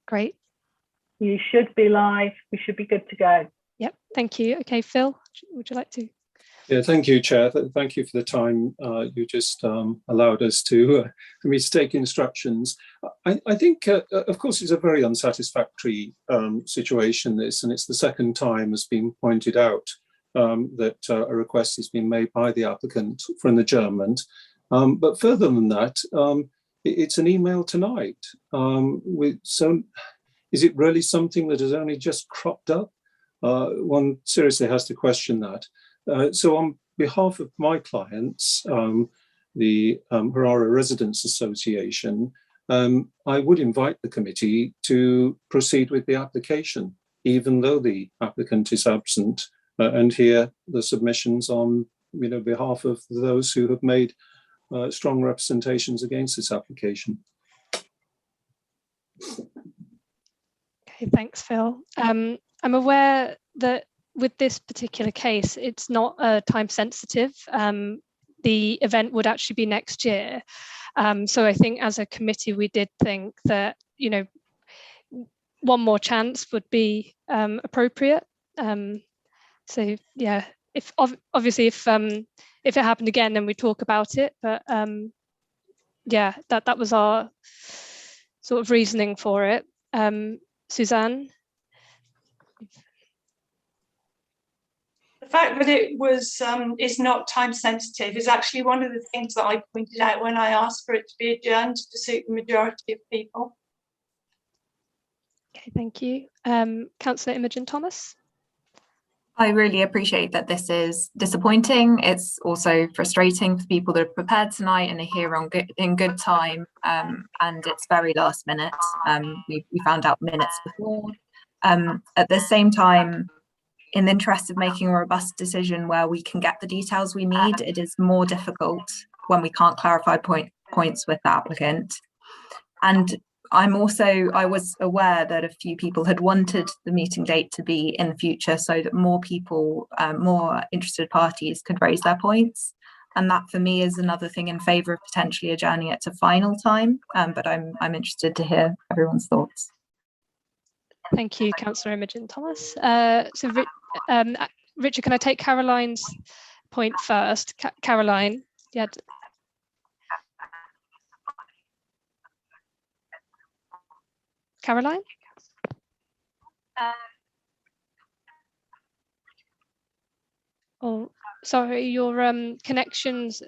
Great. You should be live. We should be good to go. Yep, thank you. Okay, Phil, would you like to? Yeah, thank you, Chair. Thank you for the time you just allowed us to for me to take instructions. I think, of course, it's a very unsatisfactory situation, this, and it's the second time, as been pointed out, that a request has been made by the applicant for an adjournment. But further than that, it's an email tonight. So is it really something that has only just cropped up? One seriously has to question that. So on behalf of my clients, the Harare Residents Association, I would invite the committee to proceed with the application, even though the applicant is absent, and hear the submissions on behalf of those who have made strong representations against this application. Okay, thanks, Phil. I'm aware that with this particular case, it's not time sensitive. The event would actually be next year. So I think as a committee, we did think that, one more chance would be appropriate. So yeah, if obviously if it happened again, then we talk about it. But yeah, that was our sort of reasoning for it. Suzanne? The fact that it was is not time sensitive is actually one of the things that I pointed out when I asked for it to be adjourned to suit the majority of people. Okay, thank you. Councillor Imogen Thomas. I really appreciate that this is disappointing. It's also frustrating for people that are prepared tonight and are here in good time, and it's very last minute. We found out minutes before. At the same time, in the interest of making a robust decision where we can get the details we need, it is more difficult when we can't clarify points with the applicant. And I was aware that a few people had wanted the meeting date to be in the future so that more people, more interested parties could raise their points. And that for me is another thing in favour of potentially adjourning it to final time. But I'm interested to hear everyone's thoughts. Thank you, Councillor Imogen Thomas. So Richard, can I take Caroline's point first? Caroline, yeah. Caroline? Oh, sorry, your connection's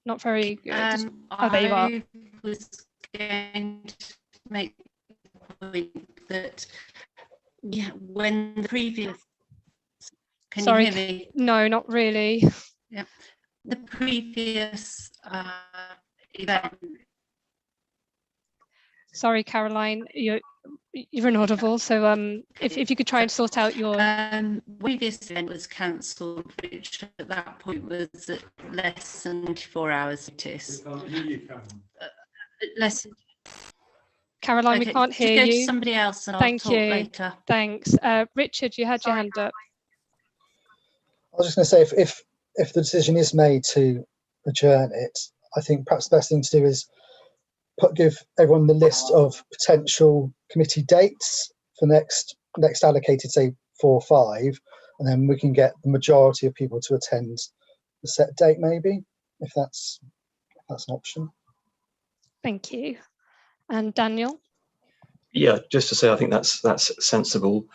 not very good. There you are. I was going to make the point that, yeah, when the previous, can you hear me? No, not really. Yeah, the previous event. Sorry, Caroline, you're inaudible. So if you could try and sort out your previous event was cancelled, which at that point was at less than 24 hours notice. Caroline, okay, we can't hear you. Go to somebody else and I'll talk later. Thanks. Richard, you had your hand up. I was just going to say, if the decision is made to adjourn it, I think perhaps the best thing to do is give everyone the list of potential committee dates for next allocated, say 4 or 5, and then we can get the majority of people to attend the set date, maybe, if that's an option. Thank you. And Daniel? Yeah, just to say, I think that's sensible.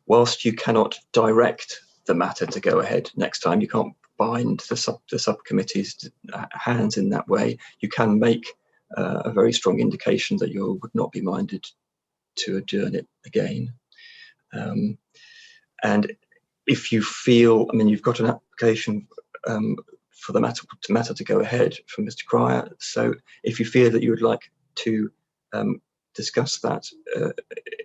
Whilst you cannot direct the matter to go ahead next time, you can't bind the subcommittee's hands in that way. You can make a very strong indication that you would not be minded to adjourn it again. And if you feel, I mean, you've got an application for the matter to go ahead from Mr. Cryer, so if you feel that you would like to discuss that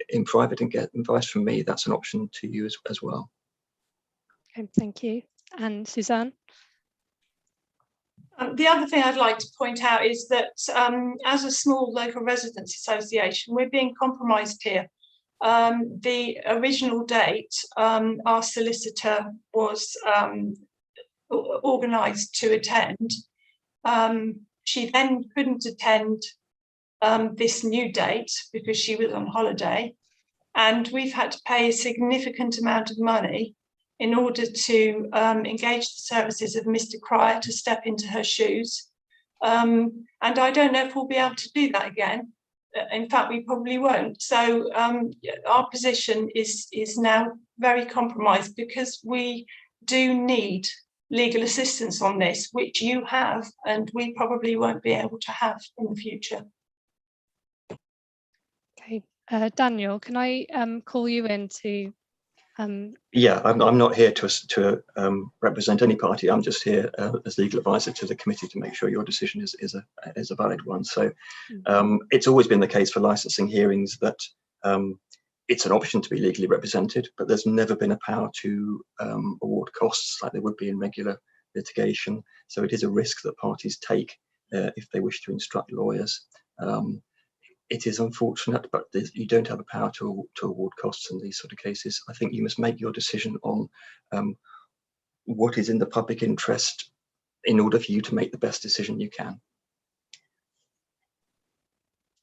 in private and get advice from me, that's an option to you as well. Okay, thank you. And Suzanne? The other thing I'd like to point out is that as a small local residents association, we're being compromised here. The original date, our solicitor was organised to attend. She then couldn't attend this new date because she was on holiday. And we've had to pay a significant amount of money in order to engage the services of Mr. Cryer to step into her shoes. And I don't know if we'll be able to do that again. In fact, we probably won't. So our position is now very compromised because we do need legal assistance on this, which you have, and we probably won't be able to have in the future. Okay, Daniel, can I call you in to? Yeah, I'm not here to represent any party. I'm just here as legal advisor to the committee to make sure your decision is a valid one. So it's always been the case for licensing hearings that it's an option to be legally represented, but there's never been a power to award costs like there would be in regular litigation. So it is a risk that parties take if they wish to instruct lawyers. It is unfortunate, but you don't have a power to award costs in these sort of cases. I think you must make your decision on what is in the public interest in order for you to make the best decision you can.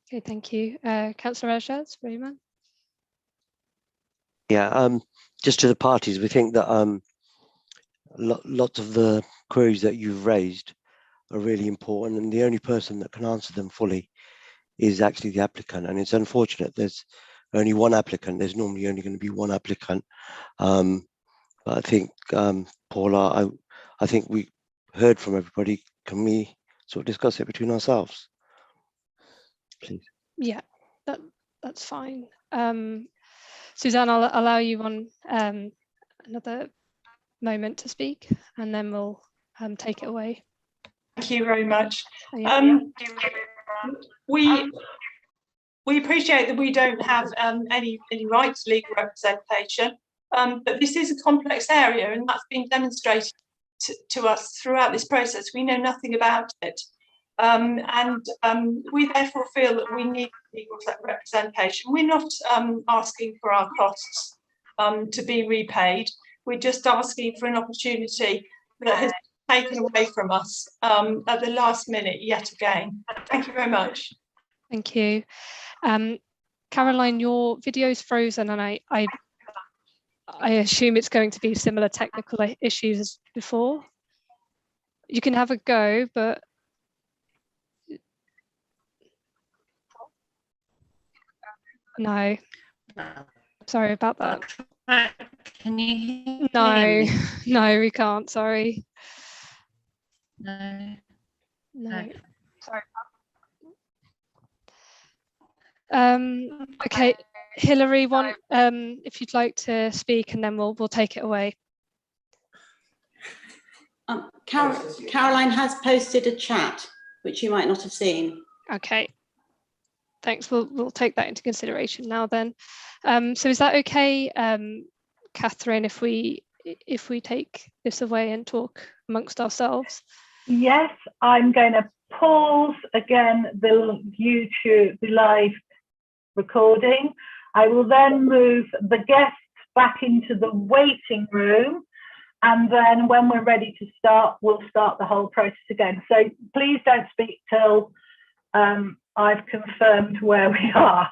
Okay, thank you. Councillor Rajaz, Rayman. Yeah, just to the parties, we think that lots of the queries that you've raised are really important, and the only person that can answer them fully is actually the applicant. And it's unfortunate there's only one applicant. There's normally only going to be one applicant. But I think, Paula, I think we heard from everybody. Can we sort of discuss it between ourselves, please? Yeah, that's fine. Suzanne, I'll allow you on another moment to speak, and then we'll take it away. Thank you very much. Yeah. We appreciate that we don't have any right to legal representation, but this is a complex area, and that's been demonstrated to us throughout this process. We know nothing about it, and we therefore feel that we need legal representation. We're not asking for our costs to be repaid. We're just asking for an opportunity that has been taken away from us at the last minute yet again. Thank you very much. Thank you. Caroline, your video's frozen, and I assume it's going to be similar technical issues as before. You can have a go, but no. Sorry about that. Can you hear No, me? no, we can't. Sorry. No. No. Sorry. Okay, Hilary, if you'd like to speak, and then we'll take it away. Caroline has posted a chat, which you might not have seen. Okay, thanks. We'll take that into consideration now then. So is that okay, Catherine, if we take this away and talk amongst ourselves? Yes, I'm going to pause again the live recording. I will then move the guests back into the waiting room, and then when we're ready to start, we'll start the whole process again. So please don't speak till I've confirmed where we are.